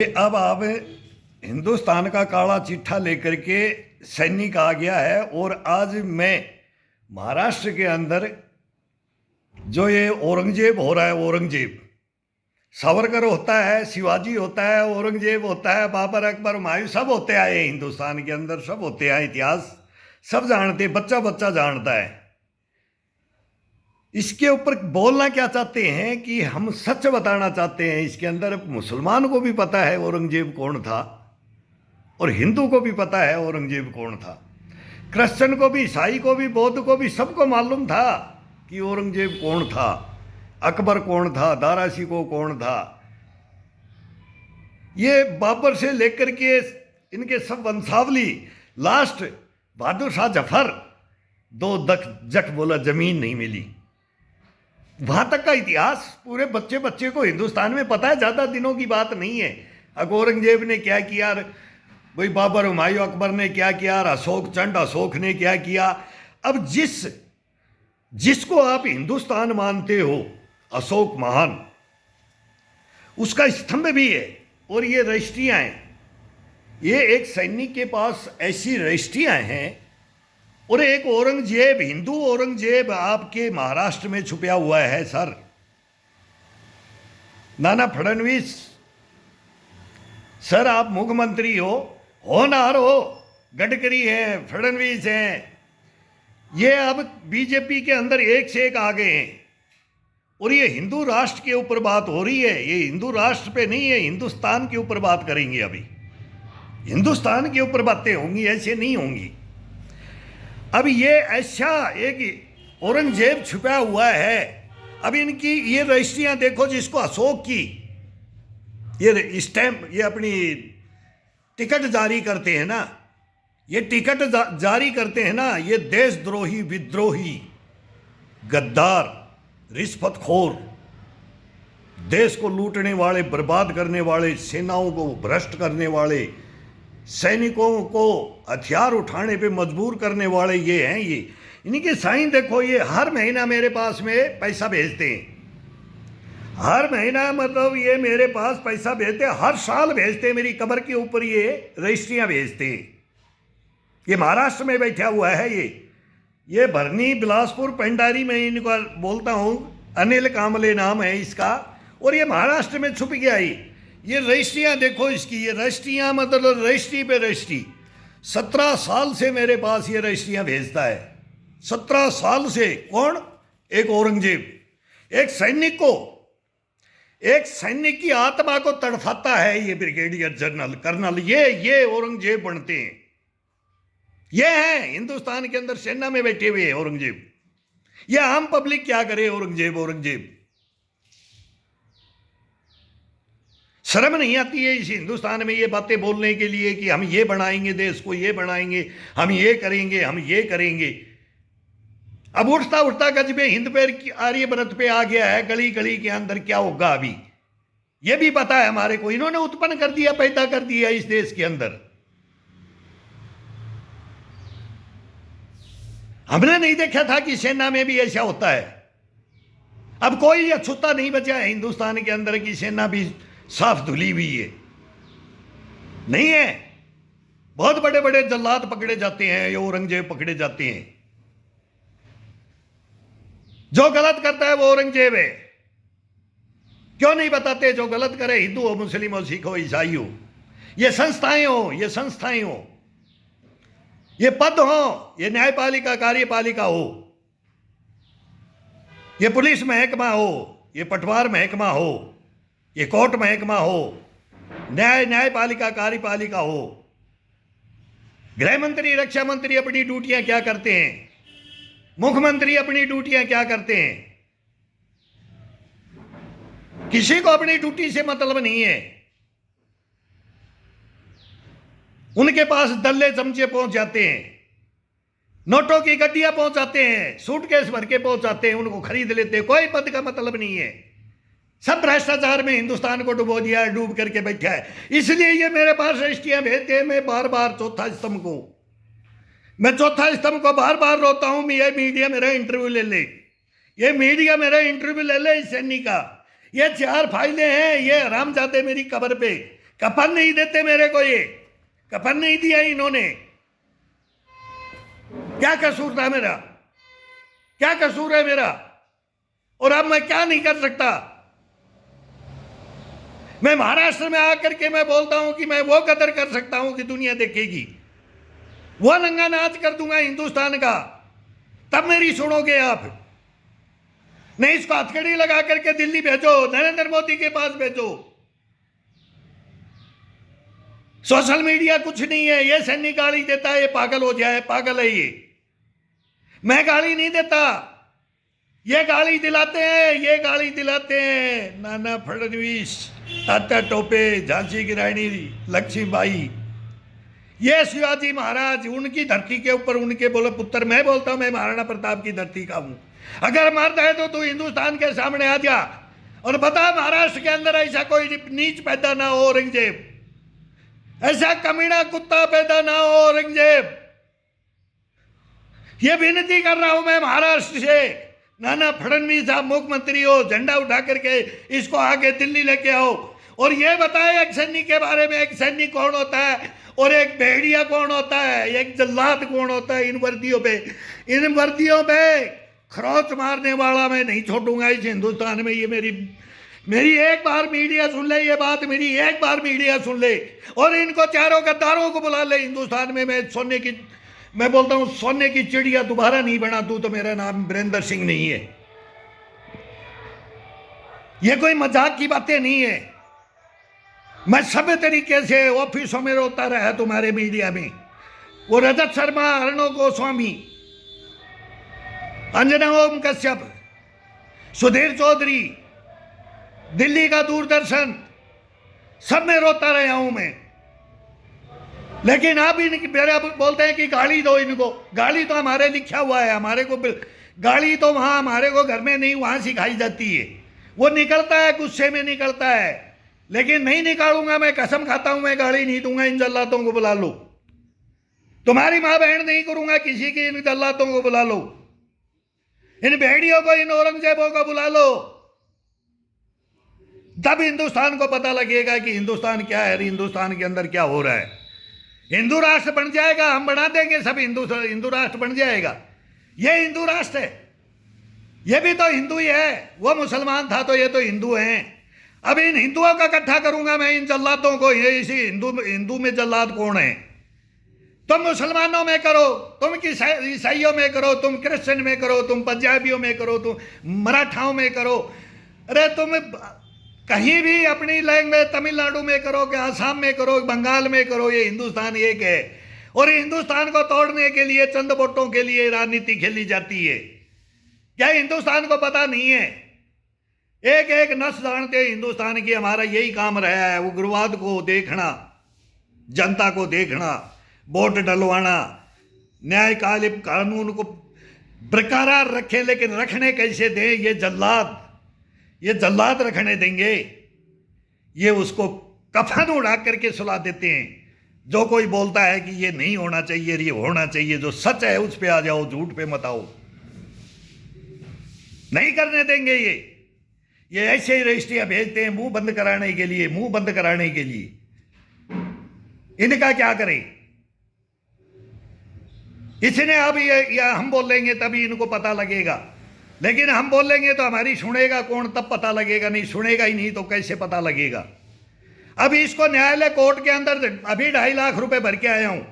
अब हिंदुस्तान का काला चिट्ठा लेकर के सैनिक आ गया है। और आज मैं महाराष्ट्र के अंदर जो ये औरंगजेब हो रहा है, औरंगजेब, सावरकर होता है, शिवाजी होता है, औरंगजेब होता है, बाबर, अकबर, हुमायूं, सब होते आए हिंदुस्तान के अंदर, सब होते आए। इतिहास सब जानते, बच्चा बच्चा जानता है। इसके ऊपर बोलना क्या चाहते हैं कि हम सच बताना चाहते हैं। इसके अंदर मुसलमान को भी पता है औरंगजेब कौन था और हिंदू को भी पता है औरंगजेब कौन था, क्रिश्चियन को भी, ईसाई को भी, बौद्ध को भी, सबको मालूम था कि औरंगजेब कौन था, अकबर कौन था, दारा शिकोह कौन था। ये बाबर से लेकर के इनके सब वंशावली, लास्ट बहादुर शाह जफर, दो जट बोला जमीन नहीं मिली, वहां तक का इतिहास पूरे बच्चे बच्चे को हिंदुस्तान में पता है। ज्यादा दिनों की बात नहीं है। औरंगजेब ने क्या किया, भाई बाबर, हुमायूं, अकबर ने क्या किया, अशोक चंड, अशोक ने क्या किया। अब जिसको आप हिंदुस्तान मानते हो, अशोक महान, उसका स्तंभ भी है और ये रजिस्ट्रियां हैं। ये एक सैनिक के पास ऐसी रजिस्ट्रियां हैं और एक औरंगजेब, हिंदू औरंगजेब आपके महाराष्ट्र में छुपा हुआ है। सर, नाना फडणवीस सर, आप मुख्यमंत्री हो ना हो, गडकरी है, फडणवीस हैं, ये अब बीजेपी के अंदर एक से एक आ गए हैं और ये हिंदू राष्ट्र के ऊपर बात हो रही है। ये हिंदू राष्ट्र पे नहीं है, हिंदुस्तान के ऊपर बात करेंगे। अभी हिंदुस्तान के ऊपर बातें होंगी, ऐसे नहीं होंगी। अब ये ऐसा एक औरंगजेब छुपा हुआ है। अब इनकी ये रजिस्ट्रियां देखो, जिसको अशोक की ये स्टैंप, ये अपनी टिकट जारी करते हैं ना, ये टिकट जारी करते हैं ना, ये देशद्रोही, विद्रोही, गद्दार, रिश्वतखोर, देश को लूटने वाले, बर्बाद करने वाले, सेनाओं को भ्रष्ट करने वाले, सैनिकों को हथियार उठाने पे मजबूर करने वाले ये हैं। ये इनके साइन देखो, ये हर महीना मेरे पास में पैसा भेजते हैं। हर महीना मतलब ये मेरे पास पैसा भेजते हैं, हर साल भेजते हैं। मेरी कब्र के ऊपर ये रजिस्ट्रियां भेजते हैं। ये महाराष्ट्र में बैठा हुआ है। ये भरनी, बिलासपुर, पेंडारी में इनको बोलता हूँ, अनिल कामले नाम है इसका, और ये महाराष्ट्र में छुप गया। ये रजिस्ट्रियां देखो इसकी, ये रजिस्ट्रियां मतलब रजिस्ट्री पे रजिस्ट्री। 17 साल से मेरे पास ये रजिस्ट्रियां भेजता है, 17 साल से। कौन? एक औरंगजेब। एक सैनिक की आत्मा को तड़फाता है ये ब्रिगेडियर जनरल, कर्नल, ये औरंगजेब बनते हैं। ये हैं हिंदुस्तान के अंदर सेना में बैठे हुए औरंगजेब। ये आम पब्लिक क्या करे? औरंगजेब शर्म नहीं आती है इस हिंदुस्तान में ये बातें बोलने के लिए कि हम ये बनाएंगे देश को, ये बनाएंगे, हम ये करेंगे, हम ये करेंगे। अब उठता उठता गजबे हिंद पे, आर्यभट्ट पे आ गया है। गली गली के अंदर क्या होगा अभी ये भी पता है हमारे को। इन्होंने उत्पन्न कर दिया, पैदा कर दिया इस देश के अंदर। हमने नहीं देखा था कि सेना में भी ऐसा होता है। अब कोई अछूता नहीं बचा है हिंदुस्तान के अंदर की सेना भी साफ धुली हुई है, नहीं है। बहुत बड़े बड़े जल्लाद पकड़े जाते हैं, ये औरंगजेब पकड़े जाते हैं। जो गलत करता है वो औरंगजेब है। क्यों नहीं बताते? जो गलत करे, हिंदू हो, मुस्लिम हो, सिख हो, ईसाई हो, ये संस्थाएं हो, ये पद हो, ये न्यायपालिका, कार्यपालिका हो, ये पुलिस महकमा हो, ये पटवार महकमा हो, ये कोर्ट महकमा हो, न्यायपालिका, कार्यपालिका हो। गृह मंत्री, रक्षा मंत्री अपनी ड्यूटियां क्या करते हैं? मुख्यमंत्री अपनी ड्यूटियां क्या करते हैं? किसी को अपनी ड्यूटी से मतलब नहीं है। उनके पास दल्ले चमचे पहुंच जाते हैं, नोटों की गड्डियां पहुंचाते हैं, सूटकेस भर के पहुंचाते हैं, उनको खरीद लेते हैं। कोई पद का मतलब नहीं है। सब भ्रष्टाचार में हिंदुस्तान को डुबो दिया है, डूब करके बैठा है। इसलिए ये मेरे पास रजिस्ट्रियां भेजते हैं। मैं बार बार चौथा स्तंभ को बार बार रोता हूं। ये मीडिया मेरा इंटरव्यू ले ले, ये मीडिया मेरा इंटरव्यू ले ले इस सैनिक का। ये 4 फाइलें हैं, ये हरामजादे मेरी कब्र पे कफन नहीं देते मेरे को, ये कफन नहीं दिया इन्होंने। क्या कसूर था मेरा, क्या कसूर है मेरा? और अब मैं क्या नहीं कर सकता? मैं महाराष्ट्र में आकर के मैं बोलता हूं कि मैं वो कदर कर सकता हूं कि दुनिया देखेगी, वो नंगा नाच कर दूंगा हिंदुस्तान का, तब मेरी सुनोगे आप। नहीं, इसको हथकड़ी लगा करके दिल्ली भेजो, नरेंद्र मोदी के पास भेजो। सोशल मीडिया कुछ नहीं है, ये सैनिक गाली देता है, ये पागल हो जाए, पागल है ये। मैं गाली नहीं देता, ये गाली दिलाते हैं, ये गाली दिलाते हैं नाना फडणवीस, तात्या टोपे, झांसी की रानी लक्ष्मीबाई, ये शिवाजी महाराज, उनकी धरती के ऊपर उनके बोले पुत्र। मैं बोलता हूं मैं महाराणा प्रताप की धरती का हूं। अगर मर्द है तो तू हिंदुस्तान के सामने आ जा और बता महाराष्ट्र के अंदर ऐसा कोई नीच पैदा ना हो औरंगजेब, ऐसा कमीना कुत्ता पैदा ना हो औरंगजेब। ये विनती कर रहा हूं मैं महाराष्ट्र से, नाना फडणवीस साहब मुख्यमंत्री हो, झंडा उठा करके इसको आगे दिल्ली लेके आओ और ये बताए एक सैनिक के बारे में, एक सैनिक कौन होता है और एक भेड़िया कौन होता है, एक जल्लाद कौन होता है। इन वर्दियों पे खरोच मारने वाला मैं नहीं छोड़ूंगा इस हिंदुस्तान में। ये मेरी एक बार मीडिया सुन ले, ये बात मेरी एक बार मीडिया सुन ले और इनको चारों गद्दारों को बुला ले हिंदुस्तान में। मैं बोलता हूं सोने की चिड़िया दोबारा नहीं बना तू तो मेरा नाम वीरेंद्र सिंह नहीं है। ये कोई मजाक की बातें नहीं है। मैं सभ्य तरीके से ऑफिसों में रोता रहा तुम्हारे मीडिया में। वो रजत शर्मा, अर्णव गोस्वामी, अंजना ओम कश्यप, सुधीर चौधरी, दिल्ली का दूरदर्शन, सब में रोता रहा हूं मैं। लेकिन आप मेरा बोलते हैं कि गाली दो इनको। गाली तो हमारे लिखा हुआ है, हमारे को गाली तो वहां हमारे को घर में नहीं, वहां सिखाई जाती है। वो निकलता है, गुस्से में निकलता है, लेकिन नहीं निकालूंगा। मैं कसम खाता हूं मैं गाली नहीं दूंगा। इन जल्लातों को बुला लो, तुम्हारी मां बहन नहीं करूंगा किसी की। इन जल्लातों को बुला लो, इन भेड़ियों को, इन औरंगजेबों को बुला लो, तब हिंदुस्तान को पता लगेगा कि हिंदुस्तान क्या है, हिंदुस्तान के अंदर क्या हो रहा है। हिंदू राष्ट्र बन जाएगा, हम बना देंगे सब, हिंदू राष्ट्र बन जाएगा। ये हिंदू राष्ट्र है, ये भी तो हिंदू ही है। वो मुसलमान था तो ये तो हिंदू हैं। अब इन हिंदुओं का इकट्ठा करूंगा मैं, इन जल्लादों को। ये इसी हिंदू में जल्लाद कौन है? तुम मुसलमानों में करो, तुम ईसाइयों में करो, तुम क्रिश्चियन में करो, तुम पंजाबियों में करो, तुम मराठाओं में करो, अरे तुम कहीं भी अपनी लैंग्वेज, तमिलनाडु में करो कि आसाम में करो, बंगाल में करो, ये हिंदुस्तान एक है। और हिंदुस्तान को तोड़ने के लिए, चंद वोटों के लिए राजनीति खेली जाती है। क्या हिंदुस्तान को पता नहीं है? एक एक नस जानते हैं हिंदुस्तान की। हमारा यही काम रहा है, उग्रवाद को देखना, जनता को देखना, वोट डलवाना, न्यायपालिक कानून को बरकरार रखें, लेकिन रखने कैसे दें? ये जल्लाद रखने देंगे? ये उसको कफन उड़ा करके सुला देते हैं। जो कोई बोलता है कि ये नहीं होना चाहिए, ये होना चाहिए, जो सच है उस पे आ जाओ, झूठ पे मत आओ। नहीं करने देंगे। ये ऐसे ही रजिस्ट्रियां भेजते हैं मुंह बंद कराने के लिए, मुंह बंद कराने के लिए। इनका क्या करें? इसने अब ये हम बोलेंगे तभी इनको पता लगेगा, लेकिन हम बोलेंगे तो हमारी सुनेगा कौन? तब पता लगेगा। नहीं सुनेगा ही नहीं तो कैसे पता लगेगा? अभी इसको न्यायालय कोर्ट के अंदर अभी 2.5 लाख रुपए भर के आया हूं।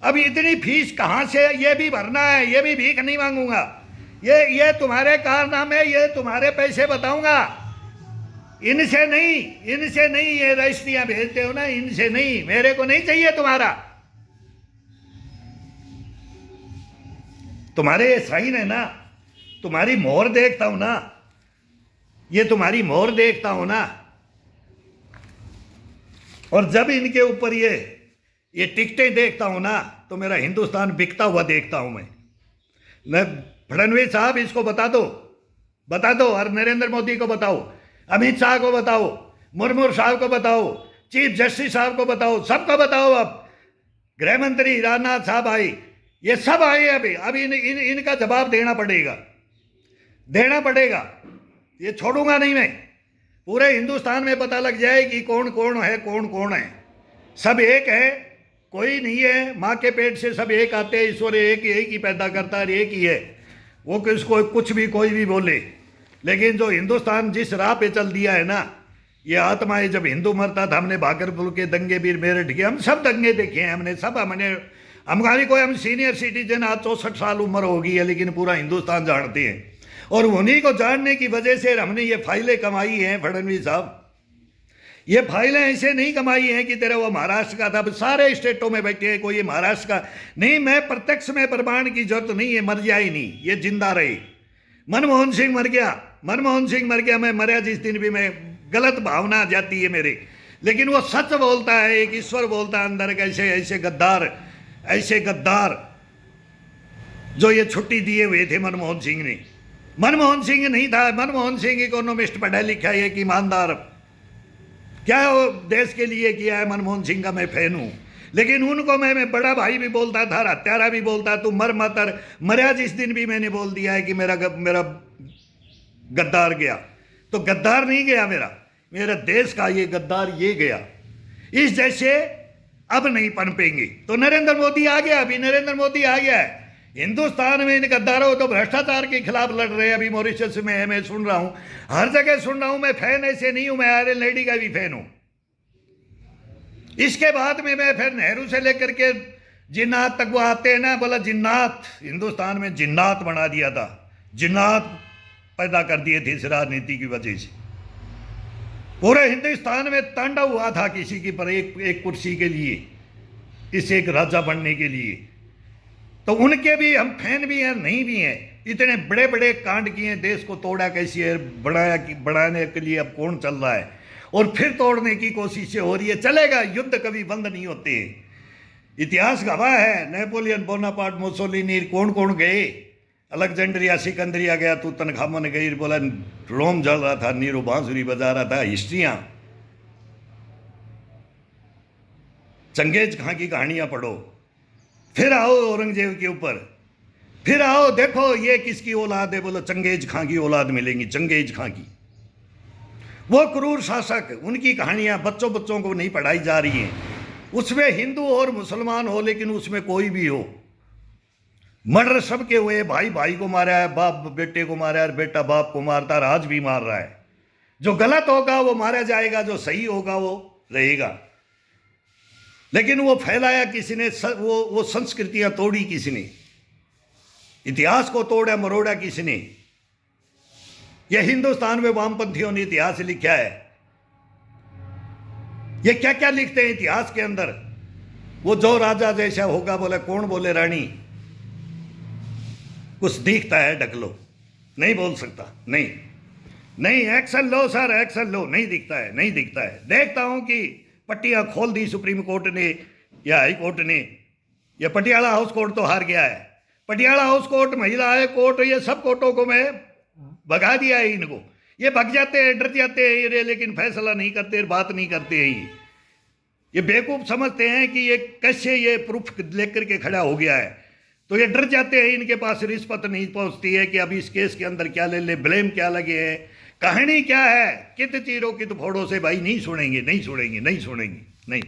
अभी इतनी फीस कहां से? ये भी भरना है, ये भी भीख नहीं मांगूंगा। ये तुम्हारे कारनामे, ये तुम्हारे पैसे बताऊंगा। इनसे नहीं। ये रजिस्ट्रियां भेजते हो ना, इनसे नहीं। मेरे को नहीं चाहिए तुम्हारा। तुम्हारे ये साइन है ना, तुम्हारी मोहर देखता हूं ना, ये तुम्हारी मोहर देखता हूं ना। और जब इनके ऊपर ये टिकटें देखता हूं ना, तो मेरा हिंदुस्तान बिकता हुआ देखता हूं मैं। फडणवीस साहब इसको बता दो और नरेंद्र मोदी को बताओ, अमित शाह को बताओ, मुर्मू साहब को बताओ, चीफ जस्टिस साहब को बताओ, सबको बताओ। अब गृह मंत्री राजनाथ साहब आए, ये सब आए। अभी इनका जवाब देना पड़ेगा। ये छोड़ूंगा नहीं मैं। पूरे हिंदुस्तान में पता लग जाए कि कौन कौन है, कौन कौन है। सब एक है, कोई नहीं है। माँ के पेट से सब एक आते हैं, ईश्वर एक ही पैदा करता है, एक ही है। वो किसको कुछ भी कोई भी बोले, लेकिन जो हिंदुस्तान जिस राह पे चल दिया है ना, ये आत्माएं, जब हिंदू मरता था हमने भागलपुर के दंगे भी मेरठ के, हम सब दंगे देखे हैं हमने, सब हमने, हमारी कोई, हम सीनियर सिटीजन, आज 64 साल उम्र होगी है, लेकिन पूरा हिंदुस्तान जानते हैं। और उन्हीं को जानने की वजह से हमने ये फाइलें कमाई हैं फडणवीस साहब। ये फाइलें ऐसे नहीं कमाई हैं कि तेरा वो महाराष्ट्र का था, सारे स्टेटों में बैठे हैं, कोई ये महाराष्ट्र का नहीं। मैं प्रत्यक्ष में प्रमाण की जरूरत नहीं है, मर जाए ही नहीं, ये जिंदा रहे। मनमोहन सिंह मर गया, मनमोहन सिंह मर गया, मैं मरा जिस दिन भी, मैं गलत भावना आ जाती है मेरे, लेकिन वो सच बोलता है, एक ईश्वर बोलता है अंदर, कैसे ऐसे गद्दार जो ये छुट्टी दिए हुए थे मनमोहन सिंह ने। मनमोहन सिंह नहीं था, मनमोहन सिंह इकोनॉमिस्ट, पढ़ा लिखा है, एक ईमानदार, क्या वो देश के लिए किया है, मनमोहन सिंह का मैं फैन हूँ। लेकिन उनको मैं बड़ा भाई भी बोलता था, हत्यारा भी बोलता, तू मर मतर, मरा जिस दिन भी मैंने बोल दिया है कि मेरा गद्दार गया, तो गद्दार नहीं गया मेरा देश का ये गद्दार ये गया। इस जैसे अब नहीं पनपेंगे। तो नरेंद्र मोदी आ गया, अभी नरेंद्र मोदी आ गया है हिंदुस्तान में। इन गद्दारों तो भ्रष्टाचार के खिलाफ लड़ रहे हैं। अभी मॉरिशस में है, मैं सुन रहा हूं, हर जगह सुन रहा हूं। मैं फैन ऐसे नहीं हूं, मैं आयरन लेडी का भी फैन हूं। इसके बाद में मैं फिर नेहरू से लेकर के जिन्नात तक वो आते हैं ना, बोला जिन्नात, हिंदुस्तान में जिन्नात बना दिया था, जिन्नात पैदा कर दिए थे इस राजनीति की वजह से। पूरे हिंदुस्तान में तांडव हुआ था किसी की पर एक कुर्सी के लिए, इस एक राजा बनने के लिए। तो उनके भी हम फैन भी हैं, नहीं भी हैं। इतने बड़े बड़े कांड किए, देश को तोड़ा कैसी है, बढ़ाने के लिए अब कौन चल रहा है, और फिर तोड़ने की कोशिशें हो रही है। चलेगा, युद्ध कभी बंद नहीं होते। इतिहास गवाह है, नेपोलियन बोनापार्ट, मुसोलिनी, कौन कौन गए, अलेक्जेंड्रिया सिकंदरिया गया, तू तनखामन गई, बोला रोम जल रहा था, नीरो बांसुरी बजा रहा था। हिस्ट्रियां, चंगेज खां की कहानियां पढ़ो। फिर आओ औरंगजेब के ऊपर, फिर आओ देखो ये किसकी औलाद है, बोलो चंगेज खां की औलाद मिलेंगी, चंगेज खां की। वो क्रूर शासक, उनकी कहानियां बच्चों को नहीं पढ़ाई जा रही हैं। उसमें हिंदू और मुसलमान हो, लेकिन उसमें कोई भी हो, मर्डर सबके हुए। भाई भाई को मारा है, बाप बेटे को मारा है, बेटा बाप को मारता है, आज भी मार रहा है। जो गलत होगा वो मारा जाएगा, जो सही होगा वो रहेगा। लेकिन वो फैलाया किसी ने, वो संस्कृतियां तोड़ी किसी ने, इतिहास को तोड़ा मरोड़ा किसी ने। यह हिंदुस्तान में वामपंथियों ने इतिहास लिखा है। ये क्या क्या लिखते हैं इतिहास के अंदर, वो जो राजा जैसा होगा, बोले कौन बोले रानी, कुछ दिखता है ढक लो, नहीं बोल सकता, नहीं एक्शन लो सर, एक्शन लो, नहीं दिखता है, नहीं दिखता है। देखता हूं कि पट्टियां खोल दी सुप्रीम कोर्ट ने या हाई कोर्ट ने, या पटियाला हाउस कोर्ट तो हार गया है। पटियाला हाउस कोर्ट, महिला हाई कोर्ट, ये सब कोर्टों को मैं भगा दिया है इनको। ये भग जाते हैं, डर जाते हैं ये, लेकिन फैसला नहीं करते, बात नहीं करते हैं। ये बेवकूफ़ समझते हैं कि ये कैसे ये प्रूफ लेकर के खड़ा हो गया है, तो ये डर जाते हैं। इनके पास रिश्वत नहीं पहुंचती है कि अभी इस केस के अंदर क्या ले ले, ब्लेम क्या लगे है, कहानी क्या है, कित चीरों कित फोड़ों से भाई नहीं सुनेंगे, नहीं सुनेंगे, नहीं सुनेंगे, नहीं।